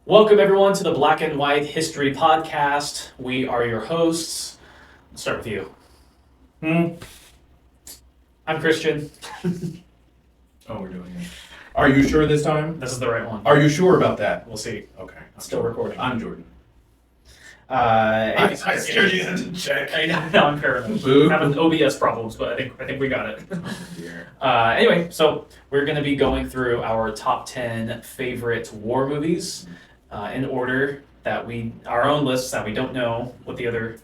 Welcome everyone to the Black and White History Podcast. We are your hosts. Let's start with you. I'm Christian. Oh, we're doing it. Are you sure this time? This is the right one. Are you sure about that? We'll see. Okay. Still recording. I'm Jordan. I scared you to check. I know, I'm paranoid. Boo. Having OBS problems, but I think we got it. Oh, Anyway, so we're going to be going through our top 10 favorite war movies in order that our own lists that we don't know what the other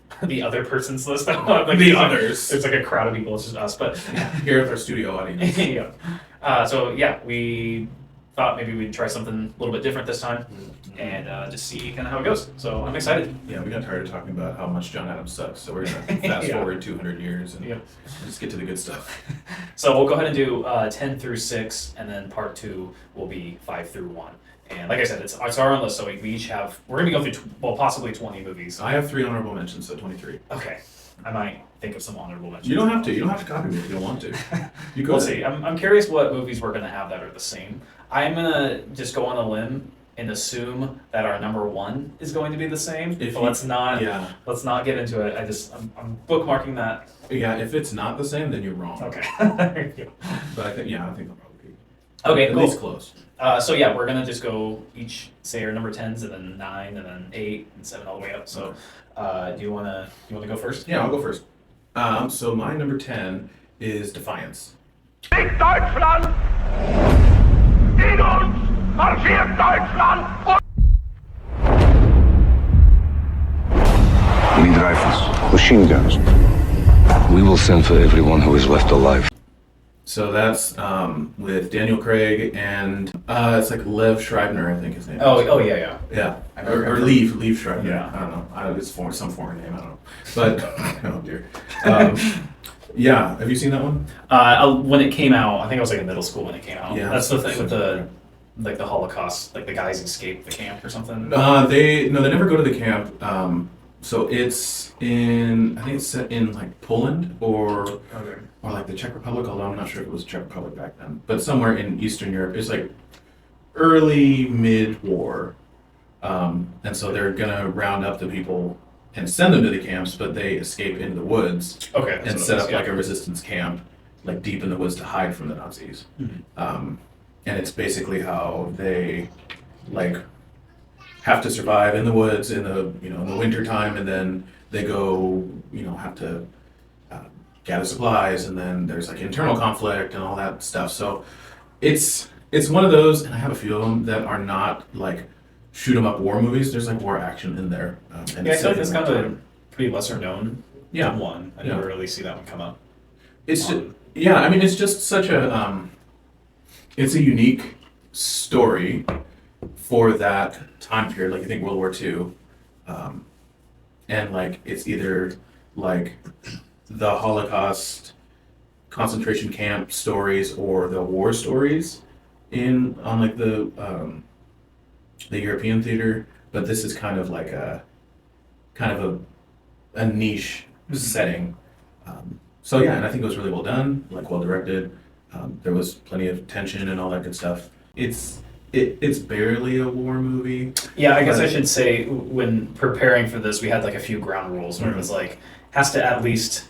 person's list. Like The others. There's like a crowd of people. It's just us, but Here with our studio audience. yeah. We thought maybe we'd try something a little bit different this time and just see kind of how it goes. So I'm excited. Yeah, we got tired of talking about how much John Adams sucks, so we're going to fast forward 200 years and just get to the good stuff. So we'll go ahead and do 10 through 6, and then part 2 will be 5 through 1. And like I said, it's our own list, so we each have, we're going to be going through, possibly 20 movies. I have 3 honorable mentions, so 23. Okay. I might think of some honorable mentions. You don't have to. You don't have to copy me if you don't want to. You go We'll ahead. see. I'm curious what movies we're going to have that are the same. I'm going to just go on a limb and assume that our number 1 is going to be the same. Let's not get into it. I'm bookmarking that. Yeah, if it's not the same, then you're wrong. Okay. But I think they'll probably be. Okay, At cool. least close. So yeah, we're gonna just go each say our number 10s and then 9 and then 8 and 7 all the way up. So, do you wanna go first? Yeah, I'll go first. So my number 10 is Defiance. Sieg Deutschland! In uns marschiert Deutschland! We need rifles, machine guns. We will send for everyone who is left alive. So that's with Daniel Craig and it's like Lev Schreibner, I think his name is. Oh yeah. Yeah, I remember. or Lev Schreibner. Yeah. I don't know. It's some foreign name. I don't know. But oh dear. Yeah, have you seen that one? When it came out, I think I was like in middle school when it came out. Yeah. That's the thing with the Holocaust, like the guys escape the camp or something. They never go to the camp. So it's I think it's set in like Poland or like the Czech Republic, although I'm not sure if it was Czech Republic back then, but somewhere in Eastern Europe. It's like early mid-war. And so they're gonna round up the people and send them to the camps, but they escape into the woods and set up like a resistance camp, like deep in the woods to hide from the Nazis. Mm-hmm. And it's basically how they like have to survive in the woods in the in the winter time, and then they go have to gather supplies, and then there's like internal conflict and all that stuff. So it's one of those, and I have a few of them that are not like shoot 'em up war movies. There's like war action in there. And Yeah, I feel like it's kind of a pretty lesser known one. I never Yeah. really see that one come up. It's just, I mean, it's just such a it's a unique story for that time period. Like I think World War II, and like it's either like the Holocaust concentration camp stories or the war stories on like the European theater, but this is kind of like a niche setting. So yeah, and I think it was really well done, like well directed. There was plenty of tension and all that good stuff. It's barely a war movie. Yeah, I guess I should say when preparing for this, we had like a few ground rules where it was like has to at least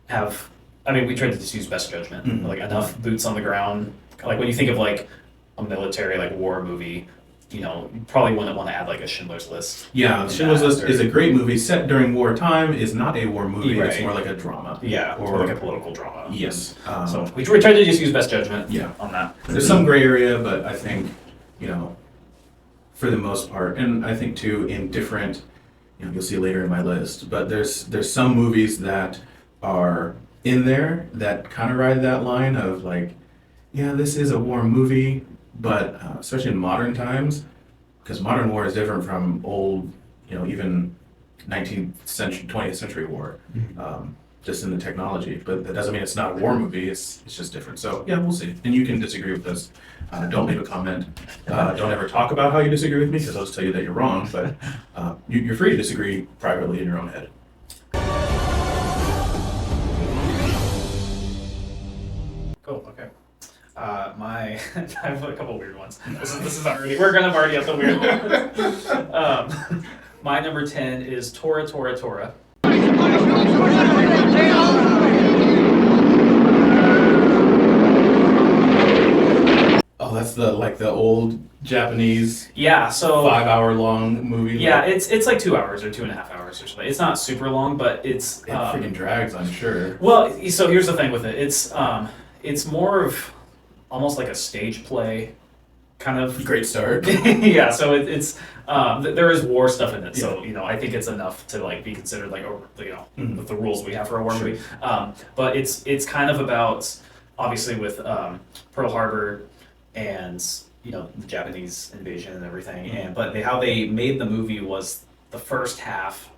have. I mean, we tried to just use best judgment, like enough boots on the ground. Like when you think of like a military like war movie, you probably wouldn't want to add like a Schindler's List. Yeah, Schindler's List is a great movie set during wartime. Is not a war movie. Right. It's more like a drama. Yeah, or like a political drama. Yes. So we tried to just use best judgment. Yeah. On that. There's some gray area, but I think for the most part, and I think too in different, you'll see later in my list. But there's some movies that are in there that kind of ride that line of like, yeah, this is a war movie, but especially in modern times, because modern war is different from old, even 19th century, 20th century war, just in the technology. But that doesn't mean it's not a war movie. It's just different. So yeah, we'll see. And you can disagree with this. Don't leave a comment. Don't ever talk about how you disagree with me, because I'll just tell you that you're wrong. But you're free to disagree privately in your own head. Cool. Okay. I have a couple weird ones. This is already, we're kind of already at the weird one. My number 10 is Tora, Tora, Tora. Oh, that's the old Japanese Yeah, so 5-hour long movie. yeah, it's like 2 hours or 2.5 hours or something. It's not super long, but it's It freaking drags, I'm sure. well. So here's the thing with it. It's more of almost like a stage play kind of. Great start. Yeah, so there is war stuff in it, so I think it's enough to like be considered like with the rules we have for a war movie. But it's kind of about obviously with Pearl Harbor and the Japanese invasion and everything, but how they made the movie was the first half.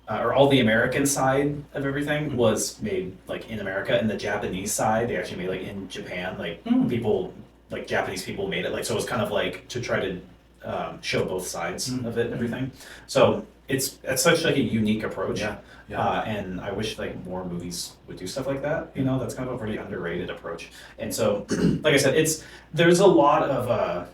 Or all the American side of everything was made like in America, and the Japanese side they actually made like in Japan. Like people, like Japanese people made it. Like so, it was kind of like to try to show both sides of it and everything. So it's such like a unique approach. And I wish like more movies would do stuff like that. That's kind of a really underrated approach. And so, like I said, there's a lot of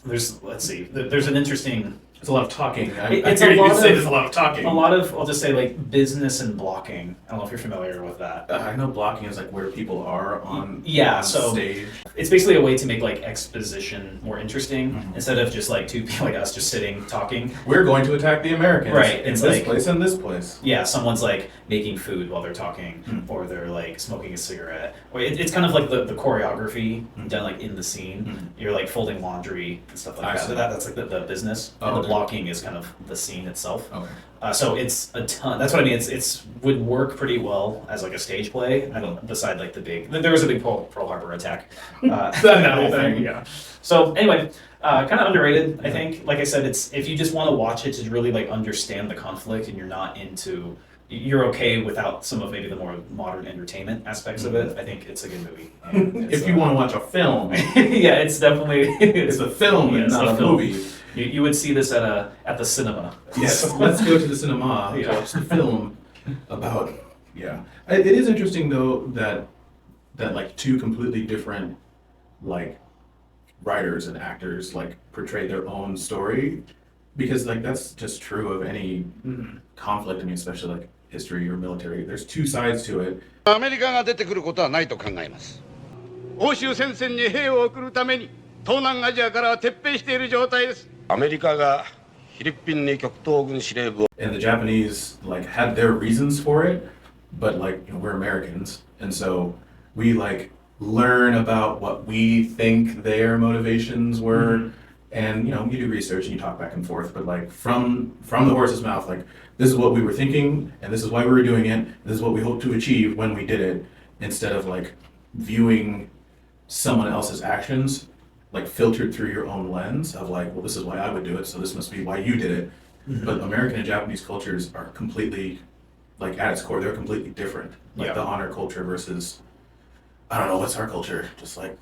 there's an interesting. There's a lot of talking. There's a lot of talking. A lot of, I'll just say, like business and blocking. I don't know if you're familiar with that. I know blocking is like where people are on so stage. It's basically a way to make like exposition more interesting instead of just like two people like us just sitting talking. We're going to attack the Americans. Right. In It's this like, place and this place. Yeah, someone's like making food while they're talking, or they're like smoking a cigarette. Or it's kind of like the choreography done like in the scene. You're like folding laundry and stuff like that. So that's like the business, and the blocking is kind of the scene itself. Okay. So it's a ton. That's what I mean. It's would work pretty well as like a stage play. I don't. Beside like there was a big Pearl Harbor attack. That whole thing. Yeah. So anyway, kind of underrated. I think. Like I said, it's if you just want to watch it to really like understand the conflict, and you're okay without some of maybe the more modern entertainment aspects of it. I think it's a good movie. If you want to watch a film, yeah, it's definitely it's a film, and not a movie. You would see this at the cinema. Yes, let's go to the cinema to watch the film about. Yeah, it is interesting though that like two completely different like writers and actors like portray their own story, because like that's just true of any conflict. I mean, especially like history or military. There's two sides to it. アメリカが出てくることはないと考えます。欧州戦線に兵を送るために東南アジアからは撤兵している状態です。アメリカがフィリピンに極東軍司令部を And the Japanese like had their reasons for it, but like we're Americans, and so we like learn about what we think their motivations were, and you do research and you talk back and forth, but like from the horse's mouth, like this is what we were thinking, and this is why we were doing it. This is what we hope to achieve when we did it, instead of like viewing someone else's actions like filtered through your own lens of like, well, this is why I would do it, so this must be why you did it. But American and Japanese cultures are completely, like at its core, they're completely different. Like the honor culture versus, I don't know, what's our culture? Just like,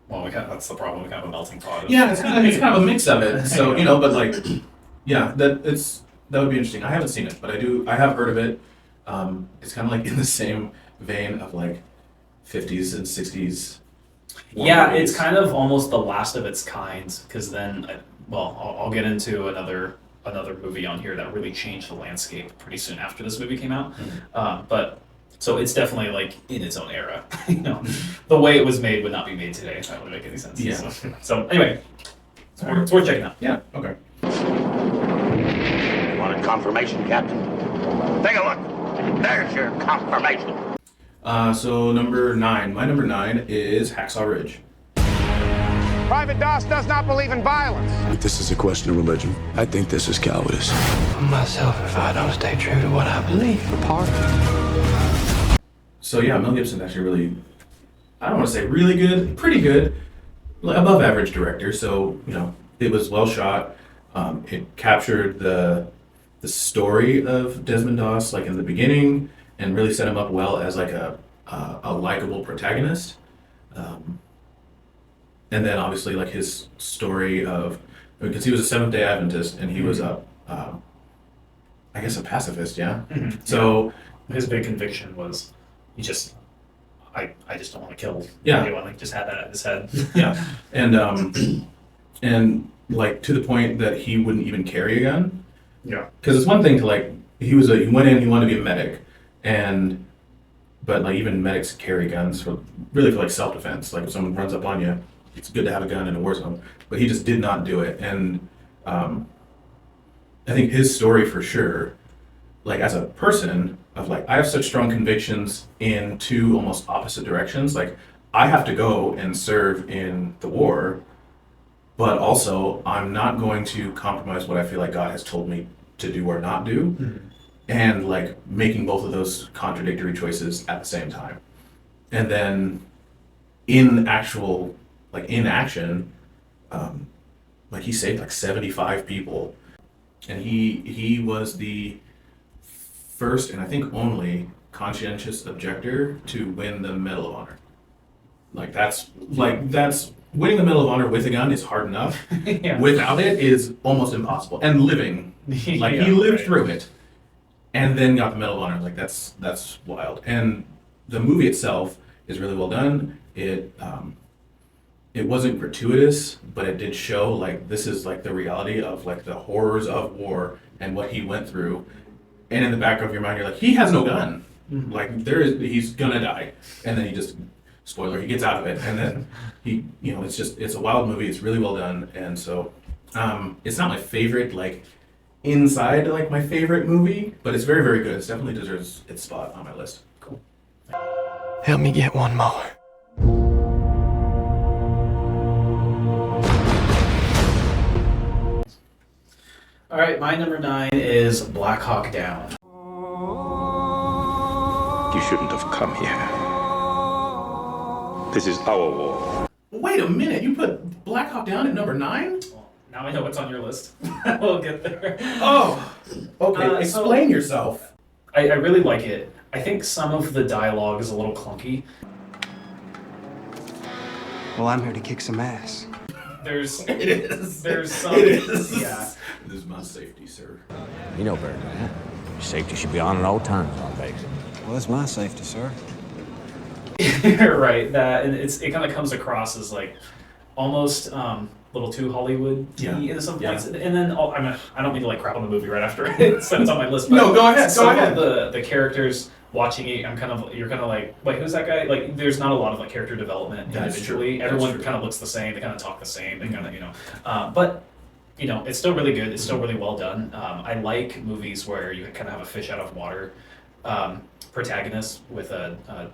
well, that's the problem. We kind of a melting pot. Yeah, it's kind of a mix of it. So but like, yeah, that would be interesting. I haven't seen it, but I have heard of it. It's kind of like in the same vein of like 50s and 60s. Yeah, movies. it's kind of almost the last of its kind, because then, I'll get into another movie on here that really changed the landscape pretty soon after this movie came out. But so it's definitely like in its own era. The way it was made would not be made today. If that would make any sense. Yeah. So anyway, it's worth checking out. Yeah. Okay. You want a confirmation, Captain? Take a look. There's your confirmation. So number 9. My number 9 is Hacksaw Ridge. Private Doss does not believe in violence. If this is a question of religion, I think this is cowardice. Myself, if I don't stay true to what I believe. So yeah, Mel Gibson actually really, I don't want to say really good, pretty good, above average director. So it was well shot. It captured the story of Desmond Doss like in the beginning, and really set him up well as like a likable protagonist. And then obviously like his story of, because he was a Seventh-day Adventist and he was I guess a pacifist, yeah. So his big conviction was he just I just don't want to kill Yeah. anyone. Like, just had that in his head. Yeah, and like to the point that he wouldn't even carry a gun. Yeah. Because it's one thing to like he went in, he wanted to be a medic, but like even medics carry guns for like self defense. Like if someone runs up on you, it's good to have a gun in a war zone. But he just did not do it, and I think his story for sure, like as a person of like I have such strong convictions in two almost opposite directions. Like I have to go and serve in the war, but also I'm not going to compromise what I feel like God has told me to do or not do. Mm-hmm. And like making both of those contradictory choices at the same time. And then in action, like he saved like 75 people. And he was the first and I think only conscientious objector to win the Medal of Honor. That's winning the Medal of Honor with a gun is hard enough. Yeah. Without it is almost impossible. And living, he lived through it, and then got the Medal of Honor. Like that's wild. And the movie itself is really well done. It wasn't gratuitous, but it did show like this is like the reality of like the horrors of war and what he went through. And in the back of your mind, you're like, he has no gun. Mm-hmm. Like he's gonna die, and then he just. Spoiler, he gets out of it, and then it's a wild movie. It's really well done, and so it's not my favorite, like inside like my favorite movie, but it's very, very good. It definitely deserves its spot on my list. Cool. Help me get one more. All right, my number 9 is Black Hawk Down. You shouldn't have come here. This is our war. Wait a minute, you put Black Hawk Down at number 9? Well, now I know what's on your list. We'll get there. Oh, okay. Explain yourself. I really like it. I think some of the dialogue is a little clunky. Well, I'm here to kick some ass. There's some. It is. Yeah. This is my safety, sir. You know better than that. Your safety should be on at all times on base. Well, that's my safety, sir. Right. That and it kind of comes across as like almost a little too Hollywood in some points. Yeah. And then I don't mean to like crap on the movie right after it says it's on my list. But no, go ahead. Some of the characters watching it, you're kind of like, wait, who's that guy? Like, there's not a lot of like character development individually. Everyone kind of looks the same. They kind of talk the same. They kind of but. It's still really good. It's still really well done. I like movies where you kind of have a fish out of water protagonist with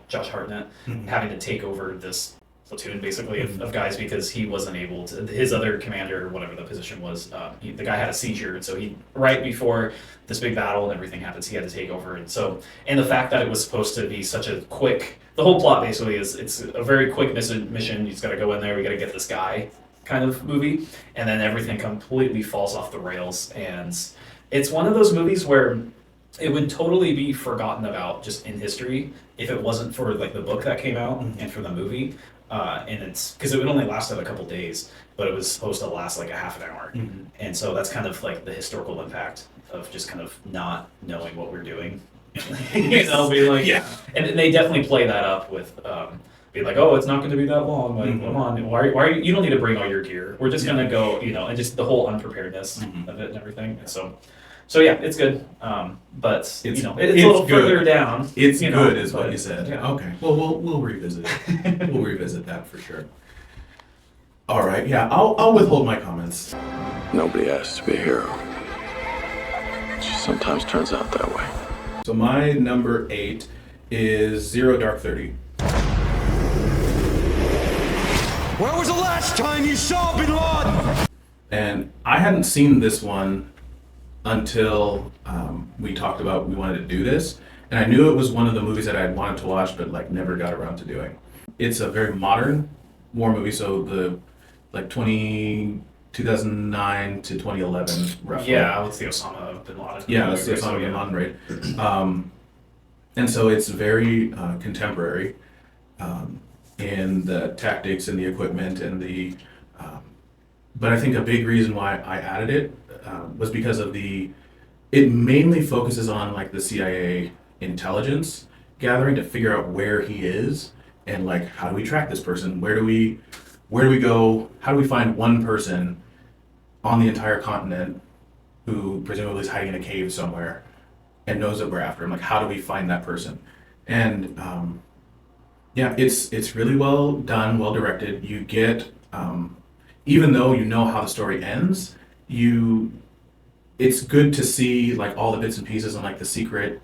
Josh Hartnett having to take over this platoon basically of guys because he wasn't able to. His other commander, whatever the position was, the guy had a seizure, and so he right before this big battle and everything happens, he had to take over. And the fact that it was supposed to be such a quick, the whole plot basically is it's a very quick mission. You just got to go in there. We got to get this guy. Kind of movie, and then everything completely falls off the rails, and it's one of those movies where it would totally be forgotten about just in history if it wasn't for like the book that came out and for the movie, and it's because it would only lasted a couple days, but it was supposed to last like a half an hour, and so that's kind of like the historical impact of just kind of not knowing what we're doing, being like, and they definitely play that up with. Be like, oh, it's not going to be that long. Like, come on, why are you don't need to bring all your gear. We're just going to go, and just the whole unpreparedness of it and everything. And so yeah, it's good. But it's a little good. Further down. It's good, is what you said. Yeah. Okay. Well, we'll revisit it. We'll revisit that for sure. All right. Yeah, I'll withhold my comments. Nobody asked to be a hero. It just sometimes turns out that way. So my number 8 is Zero Dark 30. Where was the last time you saw Bin Laden? And I hadn't seen this one until we talked about we wanted to do this. And I knew it was one of the movies that I had wanted to watch, but like never got around to doing. It's a very modern war movie, so the like 2009 to 2011 roughly. Yeah, that's the Osama bin Laden. Yeah, that's the Osama bin Laden raid. And so it's very contemporary. In the tactics and the equipment and but I think a big reason why I added it was because of it mainly focuses on like the CIA intelligence gathering to figure out where he is and like, how do we track this person? Where do we go? How do we find one person on the entire continent who presumably is hiding in a cave somewhere and knows that we're after him? Like, how do we find that person? And yeah, it's really well done, well directed. You get, even though you know how the story ends, it's good to see like all the bits and pieces and like the secret,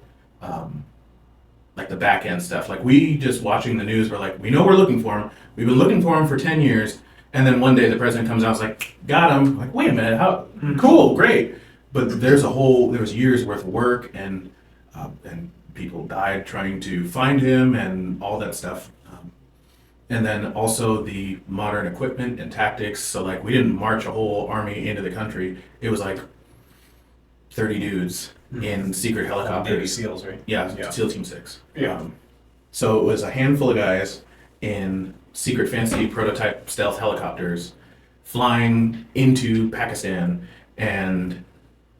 like the back end stuff. Like, we just watching the news, we're like, we know we're looking for him. We've been looking for him for 10 years. And then one day the president comes out and is like, got him. Like, wait a minute, how cool, great. But there was years worth of work, and people died trying to find him and all that stuff. And then also the modern equipment and tactics. So like, we didn't march a whole army into the country. It was like 30 dudes in secret helicopters. Navy SEALs, right? Yeah, SEAL Team 6. Yeah. So it was a handful of guys in secret fancy prototype stealth helicopters flying into Pakistan, and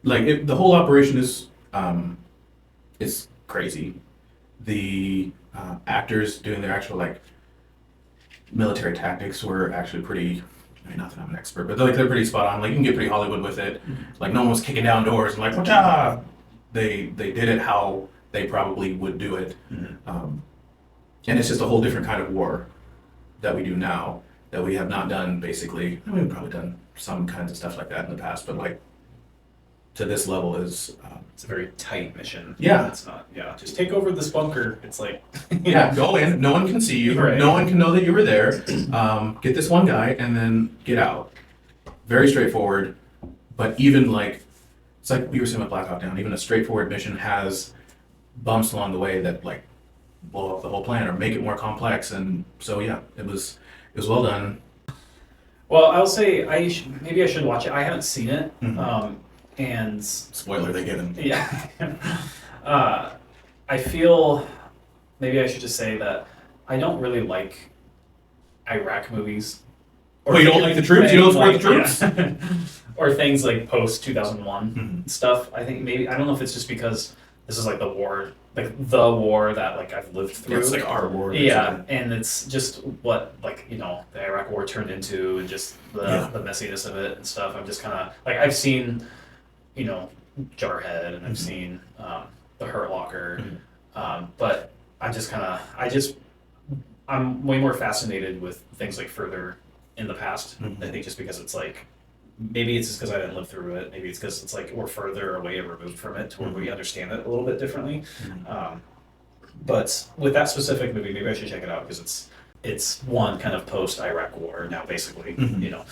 like the whole operation is crazy. The actors doing their actual like military tactics were actually pretty, I mean, not that I'm an expert, but they're pretty spot on. Like, you can get pretty Hollywood with it. Like, no one was kicking down doors and like, whatcha? They did it how they probably would do it. And it's just a whole different kind of war that we do now that we have not done, basically. I mean, we've probably done some kinds of stuff like that in the past, but like, to this level is... it's a very tight mission. Yeah. It's not, just take over this bunker. It's like... yeah, go in. No one can see you. Right. No one can know that you were there. Get this one guy and then get out. Very straightforward. But even like... It's like we were saying with Black Hawk Down. Even a straightforward mission has bumps along the way that like blow up the whole plan or make it more complex. And so, yeah, it was well done. Well, I'll say maybe I should watch it. I haven't seen it. And spoiler they given. Yeah. I feel maybe I should just say that I don't really like Iraq movies. Or you don't like the troops? You don't support the troops? Yeah. Or things like post 2001 stuff. I think maybe, I don't know if it's just because this is like the war that like I've lived through. It's like our war. Yeah, and it's just what like, you know, the Iraq war turned into, and just the messiness of it and stuff. I'm just kind of like, I've seen, you know, Jarhead, and I've seen The Hurt Locker, but I'm way more fascinated with things like further in the past. I think just because it's like, maybe it's just because I didn't live through it. Maybe it's because it's like we're further away removed from it to where we understand it a little bit differently. But with that specific movie, maybe I should check it out because it's one kind of post-Iraq war now, basically. You know,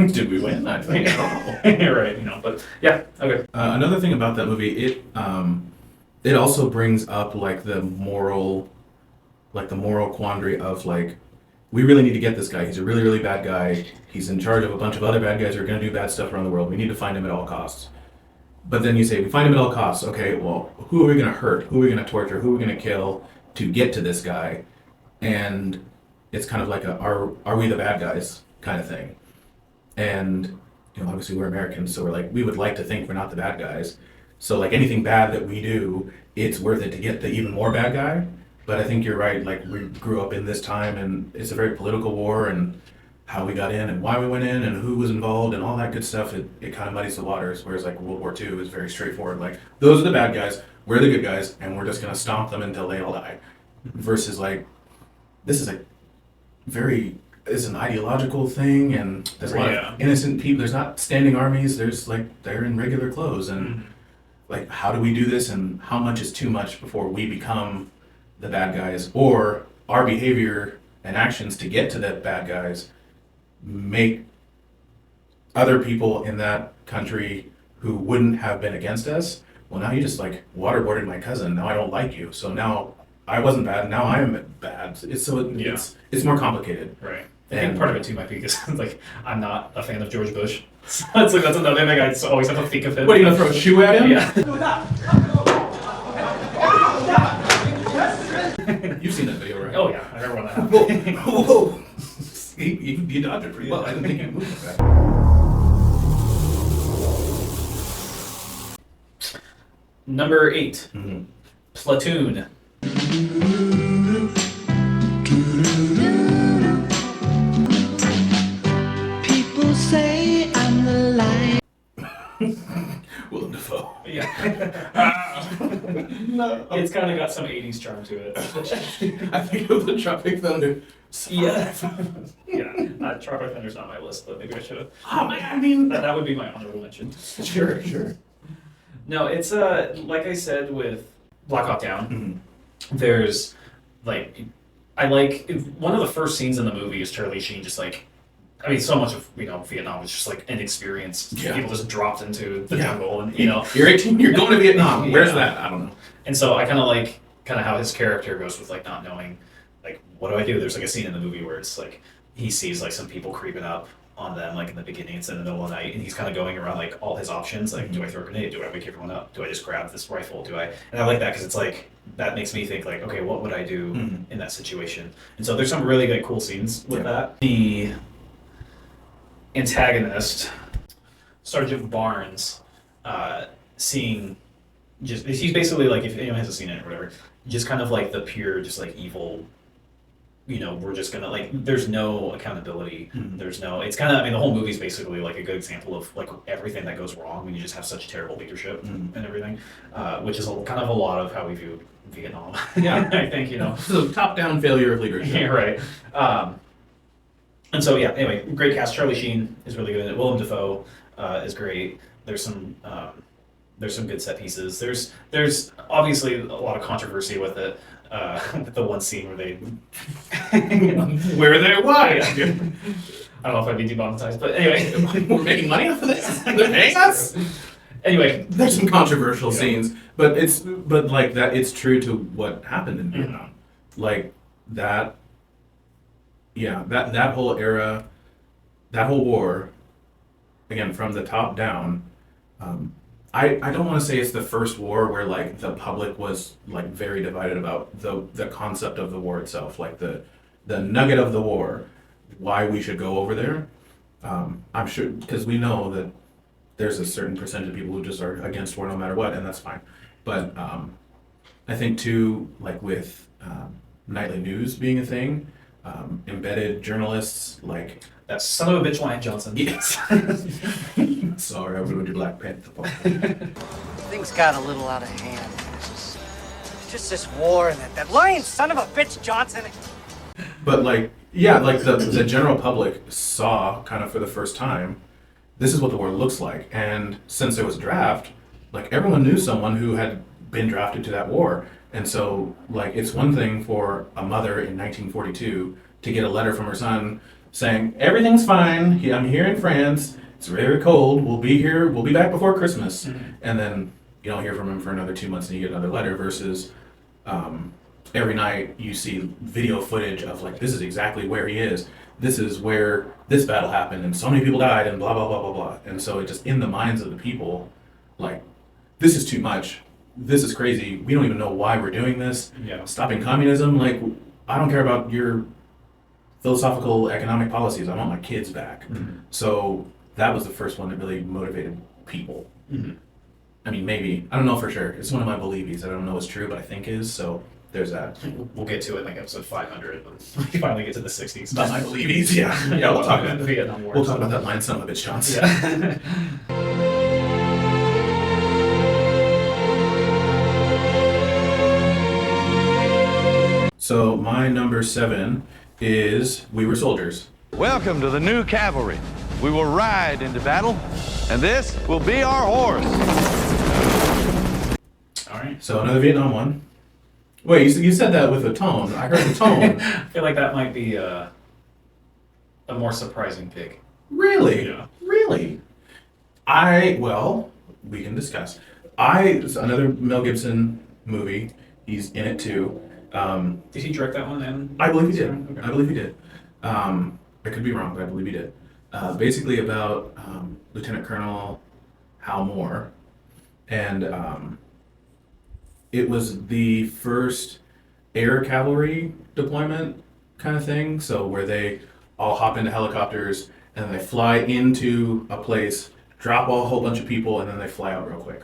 did we win? I don't know. Right. You know, but yeah. Okay. Another thing about that movie, it also brings up like the moral quandary of like, we really need to get this guy. He's a really, really bad guy. He's in charge of a bunch of other bad guys who are going to do bad stuff around the world. We need to find him at all costs. But then you say, we find him at all costs. Okay, well, who are we going to hurt? Who are we going to torture? Who are we going to kill to get to this guy? And it's kind of like are we the bad guys kind of thing. And, you know, obviously we're Americans, so we're like, we would like to think we're not the bad guys. So like anything bad that we do, it's worth it to get the even more bad guy. But I think you're right, like we grew up in this time and it's a very political war, and how we got in and why we went in and who was involved and all that good stuff, it kind of muddies the waters, whereas like World War II is very straightforward. Like, those are the bad guys, we're the good guys, and we're just going to stomp them until they all die. Versus like, this is it's an ideological thing, and there's a lot of innocent people. There's not standing armies, there's like, they're in regular clothes, and like, how do we do this, and how much is too much before we become the bad guys, or our behavior and actions to get to the bad guys make other people in that country who wouldn't have been against us, well, now you just like waterboarded my cousin, now I don't like you, so now I wasn't bad, now I'm bad. It's more complicated. Right. I think part of it too might be because like I'm not a fan of George Bush. So it's like, that's another thing I just always have to think of him. What, are you gonna throw a shoe at him? Yeah. You've seen that video, right? Oh yeah, I remember when that happened. Whoa. You dodged it pretty well. I didn't think you moved like that. Number 8, Platoon. Yeah. No. It's kind of got some 80s charm to it. I think of the Tropic Thunder. Yeah. Yeah. Tropic Thunder's not on my list, but maybe I should have. Oh, man, I mean... That would be my honorable mention. Sure. No, it's like I said with Black Hawk Down, there's like one of the first scenes in the movie is Charlie Sheen just like, I mean, so much of Vietnam was just like inexperienced people just dropped into the jungle, and you're 18, you're going to Vietnam. Where's that? I don't know. And so I kind of how his character goes with like not knowing, like, what do I do? There's like a scene in the movie where it's like he sees like some people creeping up on them, like in the beginning, it's in the middle of the night, and he's kind of going around like all his options, like, do I throw a grenade? Do I wake everyone up? Do I just grab this rifle? And I like that because it's like, that makes me think like, okay, what would I do in that situation? And so there's some really good, cool scenes with that. The antagonist, Sergeant Barnes, seeing he's basically like, if anyone hasn't seen it or whatever, just kind of like the pure, just like evil, we're just gonna like, there's no accountability. There's no, it's kind of, I mean, the whole movie's basically like a good example of like everything that goes wrong when you just have such terrible leadership and everything, which is kind of a lot of how we view Vietnam. Yeah, I think, It's a top-down failure of leadership. Yeah, right. And so, yeah, anyway, great cast. Charlie Sheen is really good in it. Willem Dafoe is great. There's some good set pieces. There's obviously a lot of controversy with it. The one scene where they where they're why? I don't know if I'd be demonetized, but anyway, we're making money off of this. They're paying us. Anyway, there's some controversial scenes, but like that, it's true to what happened in Vietnam, like that. Yeah, that whole era, that whole war, again from the top down. I don't want to say it's the first war where like the public was like very divided about the concept of the war itself, like the nugget of the war, why we should go over there. I'm sure, because we know that there's a certain percentage of people who just are against war no matter what, and that's fine. But I think too, like with nightly news being a thing, embedded journalists like that son of a bitch Lion Johnson. Yes. Sorry, I ruined your Black Panther part. Things got a little out of hand. It's just this war and that lying son of a bitch Johnson. But like, yeah, like the general public saw kind of for the first time, this is what the war looks like. And since there was a draft, like everyone knew someone who had been drafted to that war. And so like, it's one thing for a mother in 1942 to get a letter from her son saying, everything's fine, I'm here in France, it's very cold, we'll be here, we'll be back before Christmas. And then you don't hear from him for another 2 months and you get another letter, versus every night you see video footage of like, this is exactly where he is, this is where this battle happened and so many people died and blah, blah, blah, blah, blah. And so it just, in the minds of the people, like, this is too much, this is crazy, we don't even know why we're doing this. Stopping communism, like, I don't care about your philosophical economic policies, I want my kids back. So that was the first one that really motivated people. I mean, maybe, I don't know for sure, it's one of my believies, I don't know it's true, but I think is, so there's that. We'll get to it in like episode 500 when we finally get to the 60s. But my believies, yeah. We'll talk about the Vietnam War. We'll talk about that line, son of a bitch Johnson. Yeah. So my number 7 is We Were Soldiers. Welcome to the new cavalry. We will ride into battle, and this will be our horse. All right. So another Vietnam one. Wait, you said that with a tone. I heard the tone. I feel like that might be a more surprising pick. Really? Yeah. Really? Well, we can discuss. It's another Mel Gibson movie. He's in it too. Did he direct that one then? I believe he did. Okay. I believe he did. I could be wrong, but I believe he did. Basically about Lieutenant Colonel Hal Moore. And it was the first air cavalry deployment kind of thing. So where they all hop into helicopters and they fly into a place, drop a whole bunch of people, and then they fly out real quick.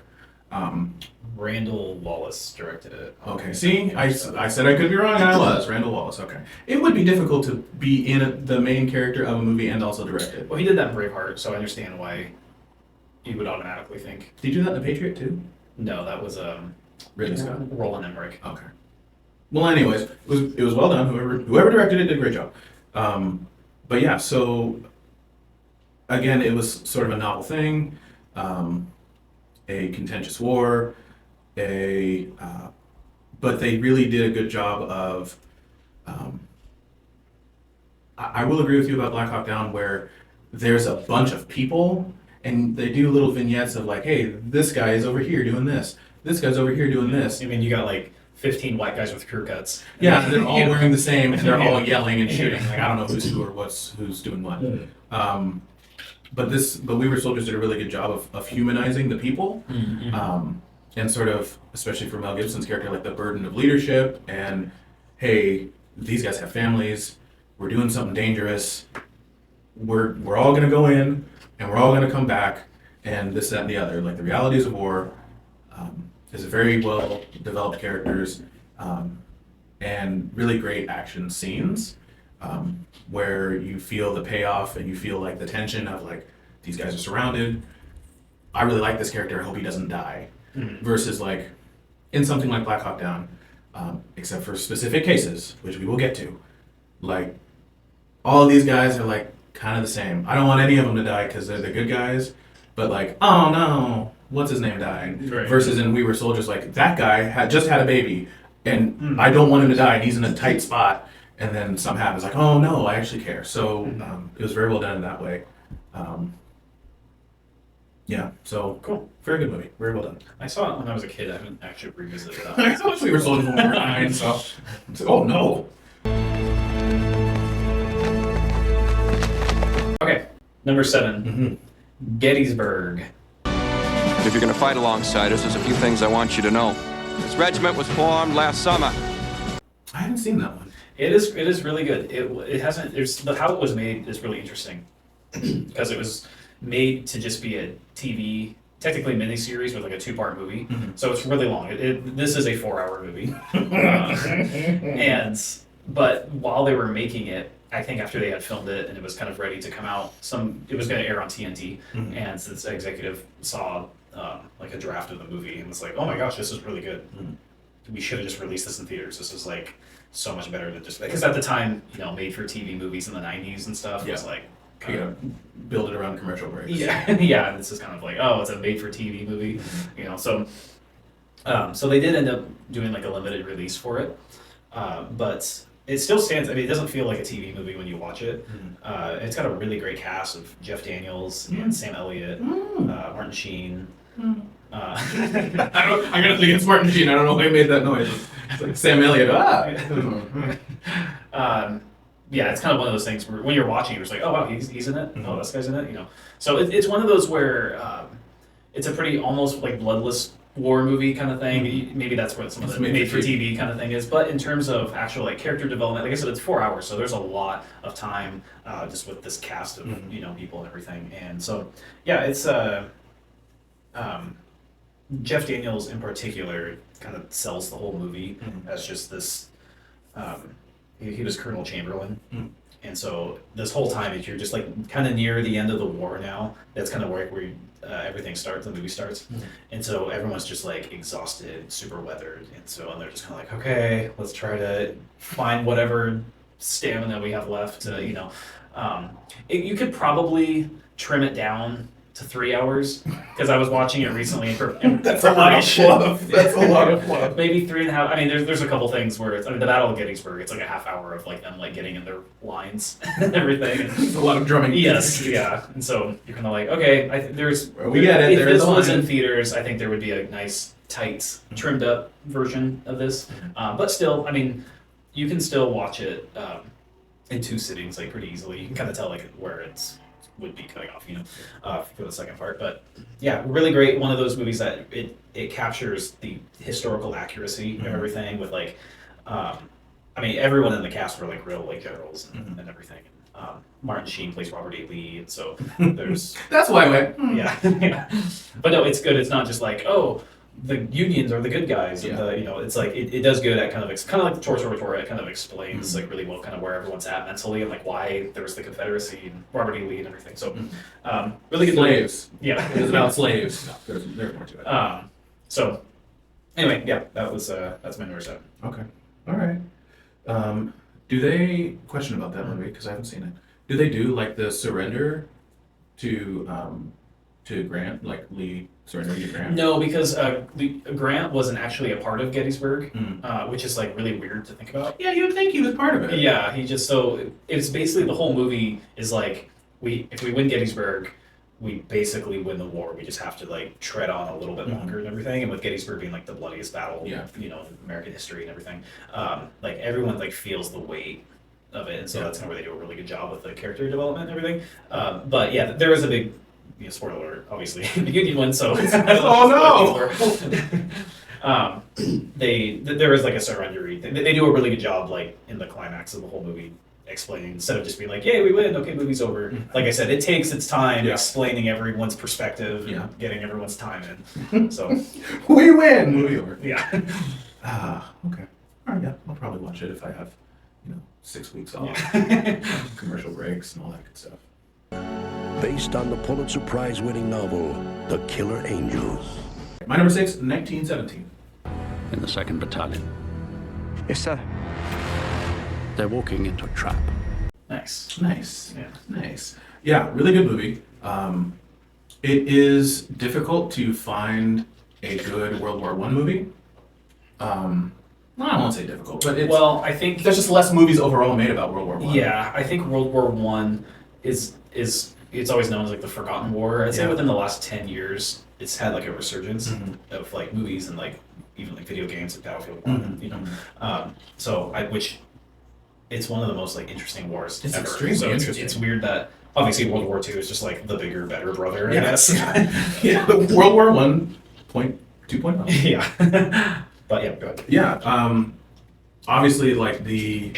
Randall Wallace directed it. Okay, see, I said I could be wrong, and I was. Randall Wallace, okay. It would be difficult to be in the main character of a movie and also direct it. Well, he did that in Braveheart, so I understand why you would automatically think. Did he do that in The Patriot too? No, that was Ridley Scott. Roland Emmerich. Okay. Well, anyways, it was well done. Whoever directed it did a great job. But yeah, so again, it was sort of a novel thing, a contentious war, but they really did a good job of. I will agree with you about Black Hawk Down, where there's a bunch of people, and they do little vignettes of like, hey, this guy is over here doing this. This guy's over here doing this. I mean, you got like 15 white guys with crew cuts. Yeah, they're all wearing the same, and they're all yelling and shooting. Like I don't know who's who or who's doing what. But We Were Soldiers did a really good job of humanizing the people, and sort of, especially for Mel Gibson's character, like the burden of leadership and, hey, these guys have families. We're doing something dangerous. We're all gonna go in, and we're all gonna come back, and this, that, and the other. Like the realities of war. Is very well developed characters, and really great action scenes, where you feel the payoff and you feel like the tension of like these guys are surrounded. I really like this character. I hope he doesn't die. Versus like in something like Black Hawk Down, except for specific cases, which we will get to. Like all of these guys are like kind of the same. I don't want any of them to die because they're the good guys, but like, oh no, what's his name died? Right. Versus in We Were Soldiers, like that guy just had a baby, and I don't want him to die, and he's in a tight spot, and then something happens, like, oh no, I actually care. So it was very well done in that way. Yeah, so cool. Very good movie. Very well done. I saw it when I was a kid. I haven't actually revisited it. I saw We Were Soldiers when we were 9, so oh no. Okay, number 7, Gettysburg. If you're going to fight alongside us, there's a few things I want you to know. This regiment was formed last summer. I haven't seen that one. It is really good. It hasn't. How it was made is really interesting because it was made to just be a TV, technically miniseries with like a 2-part movie. So it's really long. This is a 4-hour movie, but while they were making it, I think after they had filmed it and it was kind of ready to come out, it was going to air on TNT, and this executive saw like a draft of the movie and was like, "Oh my gosh, this is really good. We should have just released this in theaters. This is like so much better than just," because at the time, made for TV movies in the 90s and stuff was like kind of build it around commercial breaks. Yeah, yeah. And this is kind of like, oh, it's a made for TV movie, So they did end up doing like a limited release for it, but. It still stands. I mean, it doesn't feel like a TV movie when you watch it. It's got a really great cast of Jeff Daniels and Sam Elliott, Martin Sheen. I'm gonna think it's Martin Sheen. I don't know why he made that noise. It's like Sam Elliott. Yeah, it's kind of one of those things where when you're watching, you're just like, oh wow, he's in it. Oh, this guy's in it. So it's one of those where it's a pretty almost like bloodless war movie kind of thing. Maybe that's what some of the made for TV kind of thing is. But in terms of actual like character development, like I said, it's 4 hours, so there's a lot of time just with this cast of people and everything. And so yeah, it's Jeff Daniels in particular kind of sells the whole movie as just this. He was Colonel Chamberlain. And so this whole time, if you're just like kind of near the end of the war now, that's kind of where everything starts, the movie starts. And so everyone's just like exhausted, super weathered. And they're just kind of like, okay, let's try to find whatever stamina we have left to, you could probably trim it down to 3 hours because I was watching it recently. That's a lot of fluff. That's a lot of fluff. Maybe 3.5. I mean, there's a couple things where the Battle of Gettysburg. It's like a half hour of like them like getting in their lines and everything. It's a lot of drumming. Yes, yeah. And so you're kind of like, okay, we get it. If this was in theaters, I think there would be a nice, tight, trimmed up version of this. But still, I mean, you can still watch it in 2 sittings like pretty easily. You can kind of tell like where it's would be cutting off, for the second part. But yeah, really great. One of those movies that it captures the historical accuracy of everything with like, I mean, everyone in the cast were like real like generals and everything. Martin Sheen plays Robert E. Lee, and so there's that's why I went. Yeah. But no, it's good. It's not just like, oh, the Unions are the good guys. And it's like it does good at kind of like the Tora. It kind of explains like really well kind of where everyone's at mentally and like why there was the Confederacy and Robert E. Lee and everything. So really good slaves. Yeah, it was about slaves. There's more to it. So anyway, yeah, that's my number 7. Okay. All right. Do they question about that movie because I haven't seen it? Do they do like the surrender to Grant, like Lee surrendering to Grant? No, because Grant wasn't actually a part of Gettysburg, which is like really weird to think about. Yeah, you would think he was part of it. Yeah, it's basically the whole movie is like if we win Gettysburg, we basically win the war. We just have to like tread on a little bit longer and everything. And with Gettysburg being like the bloodiest battle, in American history and everything, like everyone like feels the weight of it, and so that's kind of where they do a really good job with the character development and everything. But yeah, there was a big spoiler alert, obviously. The Union won, so oh no. There was like a surrender thing. They do a really good job, like in the climax of the whole movie, explaining instead of just being like, "Yay, we win! Okay, movie's over." Like I said, it takes its time explaining everyone's perspective and getting everyone's time in. So we win. Movie over. Yeah. Okay. All right. Yeah, I'll probably watch it if I have 6 weeks off, commercial breaks, and all that good stuff. Based on the Pulitzer Prize-winning novel, The Killer Angels. My number 6, 1917. In the 2nd Battalion. Yes, sir. They're walking into a trap. Nice. Yeah, really good movie. It is difficult to find a good World War I movie. I won't say difficult, but I think there's just less movies overall made about World War I. Yeah, I think World War I is it's always known as like the forgotten war. I'd say within the last 10 years, it's had like a resurgence of like movies and like even like video games like Battlefield 1, so which it's one of the most like interesting wars it's ever. Extremely interesting. It's weird that obviously World War II is just like the bigger, better brother, I guess. Yeah, World War I, 2.0. Yeah. But yeah, go ahead. Yeah, obviously like the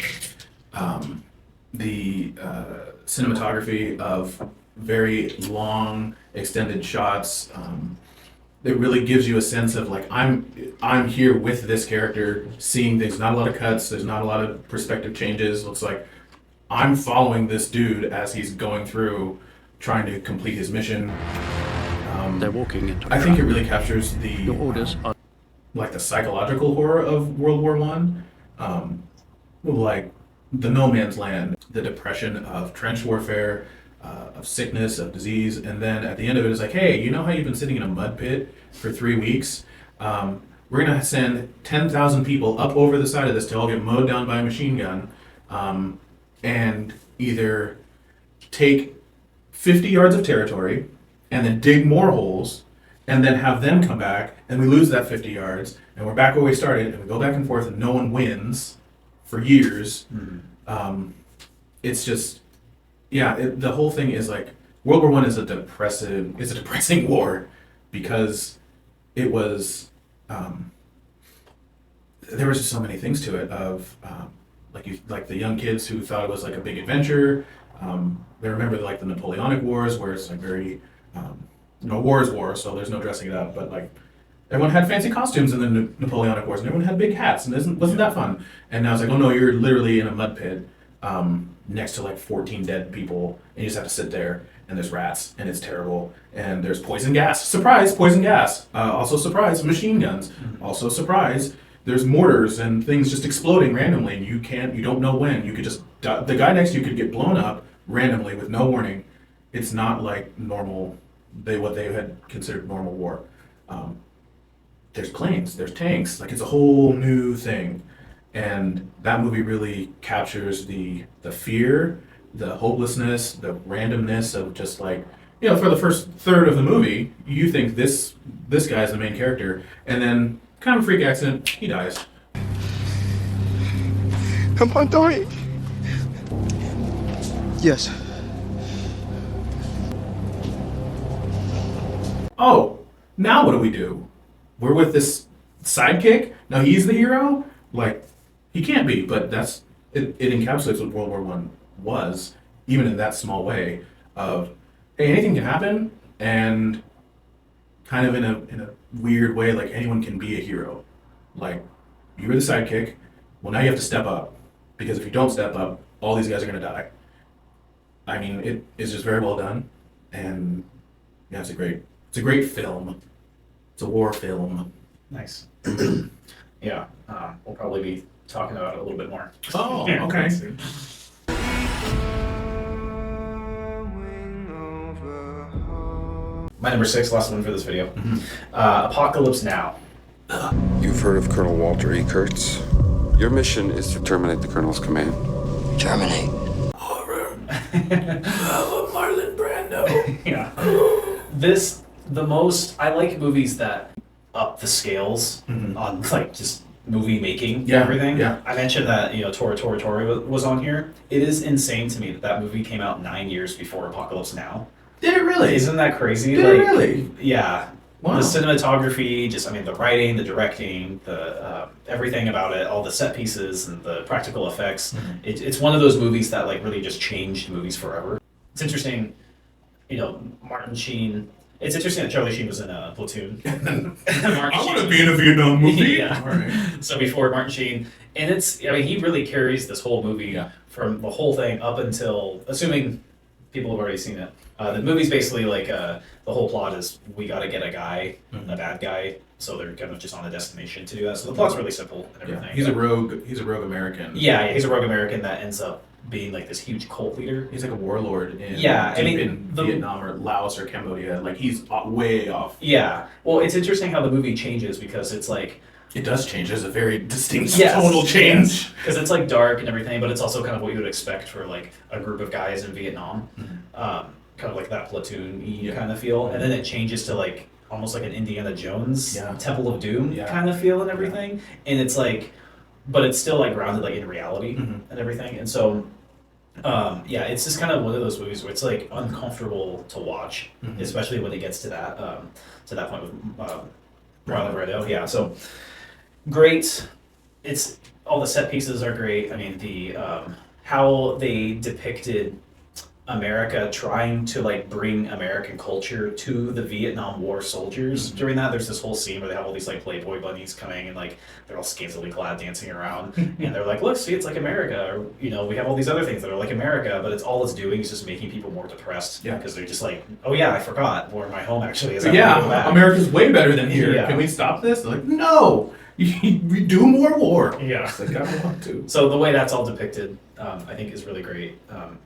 cinematography of very long extended shots, it really gives you a sense of like I'm here with this character seeing things. Not a lot of cuts, there's not a lot of perspective changes. Looks like I'm following this dude as he's going through trying to complete his mission. They're walking into I think it really captures the Your orders are like the psychological horror of World War I, like the no man's land, the depression of trench warfare, of sickness, of disease, and then at the end of it, it's like, hey, you know how you've been sitting in a mud pit for 3 weeks? We're gonna send 10,000 people up over the side of this to all get mowed down by a machine gun, and either take 50 yards of territory and then dig more holes and then have them come back, and we lose that 50 yards, and we're back where we started, and we go back and forth, and no one wins for years. It's just, the whole thing is like, World War I is a depressing war, because it was, there was just so many things to it of, like the young kids who thought it was like a big adventure. They remember like the Napoleonic Wars, where it's like very, war is war, so there's no dressing it up, but like everyone had fancy costumes in the Napoleonic Wars, and everyone had big hats, and wasn't that fun? And now it's like, oh no, you're literally in a mud pit next to like 14 dead people, and you just have to sit there, and there's rats, and it's terrible, and there's poison gas. Surprise, poison gas. Also surprise, machine guns. Also surprise, there's mortars and things just exploding randomly, and you don't know when. You could just, the guy next to you could get blown up randomly with no warning. It's not like normal, what they had considered normal war. There's planes, there's tanks, like it's a whole new thing. And that movie really captures the fear, the hopelessness, the randomness of just like, for the first third of the movie, you think this guy's the main character, and then kind of a freak accident, he dies. Am I dying? Yes. Oh, now what do? We're with this sidekick? Now he's the hero? Like, he can't be, but it encapsulates what World War I was, even in that small way of, hey, anything can happen, and kind of in a weird way, like anyone can be a hero. Like, you were the sidekick, well now you have to step up, because if you don't step up, all these guys are gonna die. I mean, it is just very well done, and yeah, it's a great film. It's a war film. Nice. Yeah, we'll probably be talking about it a little bit more. Oh, Yeah, okay. My number 6, last one for this video. Apocalypse Now. You've heard of Colonel Walter E. Kurtz? Your mission is to terminate the Colonel's command. Terminate. Marlon Brando. Yeah. I like movies that up the scales on like just movie making and everything. Yeah. I mentioned that, Tora was on here. It is insane to me that movie came out 9 years before Apocalypse Now. Did it really? Isn't that crazy? Did it really? Yeah. Wow. The cinematography, the writing, the directing, the everything about it, all the set pieces and the practical effects. It's one of those movies that like really just changed movies forever. It's interesting, Martin Sheen. It's interesting that Charlie Sheen was in Platoon. I want to be in a Vietnam movie. Yeah. All right. So before Martin Sheen, and he really carries this whole movie from the whole thing up until, assuming people have already seen it. The movie's basically like the whole plot is we got to get a guy, a bad guy, so they're kind of just on a destination to do that. So the plot's really simple and everything. Yeah. He's a rogue American. Yeah, he's a rogue American that ends up being like this huge cult leader. He's like a warlord in Vietnam or Laos or Cambodia. Like he's way off. Yeah. Well, it's interesting how the movie changes because it's like it does change. There's a very distinct total change. Because it's like dark and everything, but it's also kind of what you would expect for like a group of guys in Vietnam. Kind of like that Platoon-y kind of feel. And then it changes to like almost like an Indiana Jones Temple of Doom kind of feel and everything. And it's like, but it's still like grounded like in reality and everything. And so, it's just kind of one of those movies where it's like uncomfortable to watch, especially when it gets to that point with Marlon Brando. Yeah, so great. It's all the set pieces are great. I mean, the how they depicted America trying to like bring American culture to the Vietnam War soldiers. During that, there's this whole scene where they have all these like Playboy bunnies coming and like they're all scantily clad dancing around and they're like, look, see, it's like America. Or, we have all these other things that are like America, but it's doing is just making people more depressed because they're just like, oh yeah, I forgot where my home actually is. America's way better than here. Yeah. Can we stop this? They're like, no, we do more war. Yeah. It's like, I don't want to. So the way that's all depicted, I think is really great.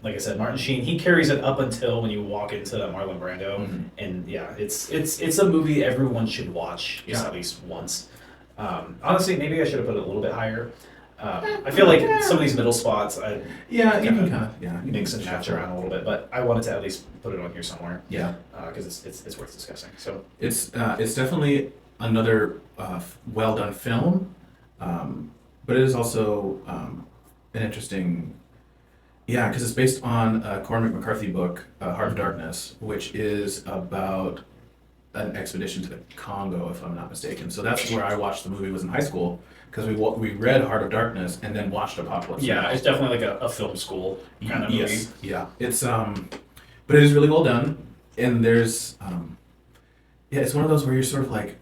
Like I said, Martin Sheen, he carries it up until when you walk into Marlon Brando, and it's a movie everyone should watch at least once. Honestly, maybe I should have put it a little bit higher. I feel like some of these middle spots, you can kind of mix and match around a little bit, but I wanted to at least put it on here somewhere. Yeah, because it's worth discussing. So it's definitely another well done film, but it is also an interesting, because it's based on a Cormac McCarthy book, Heart of Darkness, which is about an expedition to the Congo, if I'm not mistaken. So that's where I watched the movie, was in high school, because we read Heart of Darkness and then watched Apocalypse. Yeah, it's definitely like a film school kind of movie. Yes, yeah. It's but it is really well done, and there's it's one of those where you're sort of like,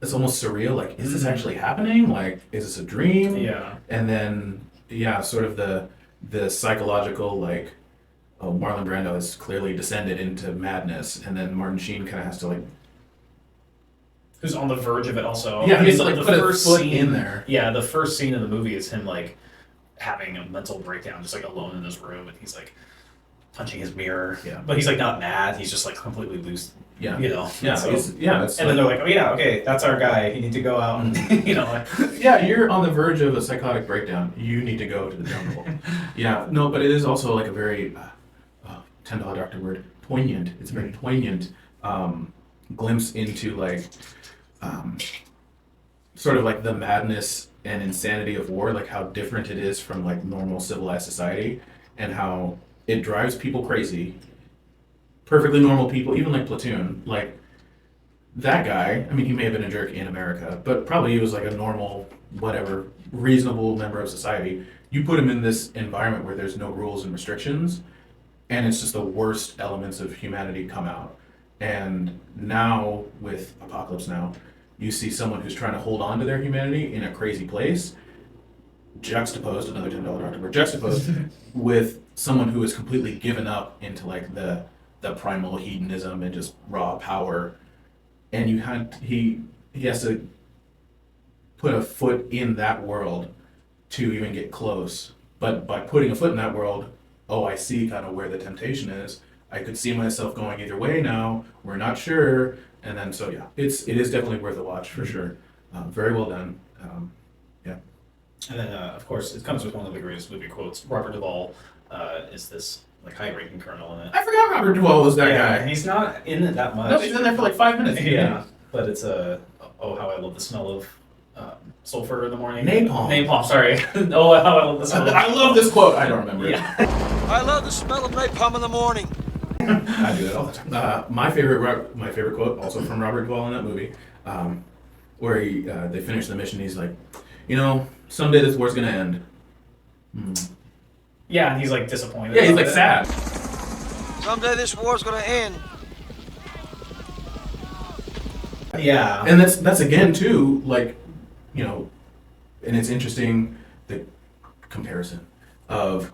it's almost surreal. Like, is this actually happening? Like, is this a dream? Yeah. And then sort of the psychological, like, oh, Marlon Brando has clearly descended into madness, and then Martin Sheen kind of has to like, who's on the verge of it also. Yeah, he's like the first scene in there. Yeah, the first scene of the movie is him like having a mental breakdown, just like alone in his room, and he's like punching his mirror. Yeah. But he's like not mad. He's just like completely loose. Yeah. Yeah. So, and then they're like, oh yeah, okay, that's our guy. You need to go out and yeah, you're on the verge of a psychotic breakdown. You need to go to the jungle. Yeah. No, but it is also like a very $10 doctor word, poignant. It's a very poignant glimpse into like sort of like the madness and insanity of war, like how different it is from like normal civilized society, and how it drives people crazy. Perfectly normal people, even like Platoon, like that guy, I mean, he may have been a jerk in America, but probably he was like a normal, whatever, reasonable member of society. You put him in this environment where there's no rules and restrictions, and it's just the worst elements of humanity come out. And now, with Apocalypse Now, you see someone who's trying to hold on to their humanity in a crazy place, juxtaposed, another $10 doctor word, juxtaposed with someone who is completely given up into like the primal hedonism and just raw power. And he he has to put a foot in that world to even get close. But by putting a foot in that world, I see kind of where the temptation is. I could see myself going either way now. We're not sure. And then, so yeah, it is definitely worth a watch for sure. Very well done. Yeah. And then, of course, it comes with one of the greatest movie quotes. Robert Duvall is this like high-ranking colonel in it. I forgot Robert Duvall was that guy. He's not in it that much. No, he's in there for like 5 minutes. Yeah, but it's how I love the smell of sulfur in the morning. Napalm. Sorry. How I love the smell. I love this quote. I don't remember. Yeah. I love the smell of napalm in the morning. I do that all the time. My favorite quote, also from Robert Duvall in that movie, where they finish the mission. He's like, someday this war's gonna end. Yeah, and he's like disappointed. Yeah, he's like sad. Someday this war's gonna end. Yeah, and that's again too, like, and it's interesting the comparison of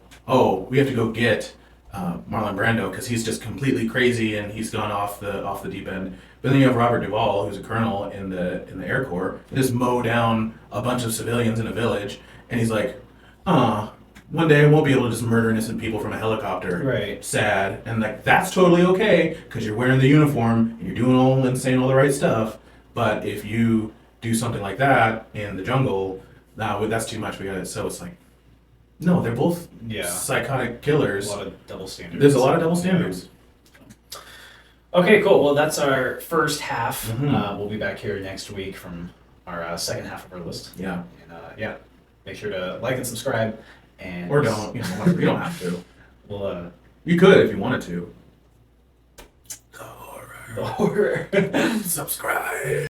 we have to go get Marlon Brando because he's just completely crazy and he's gone off the deep end. But then you have Robert Duvall, who's a colonel in the Air Corps, just mow down a bunch of civilians in a village, and he's like, one day I won't be able to just murder innocent people from a helicopter. Right. Sad. And like that's totally okay because you're wearing the uniform and you're doing all and saying all the right stuff. But if you do something like that in the jungle, that's too much. So it's like, no, they're both psychotic killers. A lot of double standards. There's a lot of double standards. Okay, cool. Well, that's our first half. We'll be back here next week from our second half of our list. Yeah. And make sure to like and subscribe. Or don't. You don't have to. Well, you could if you wanted to. The horror. Subscribe.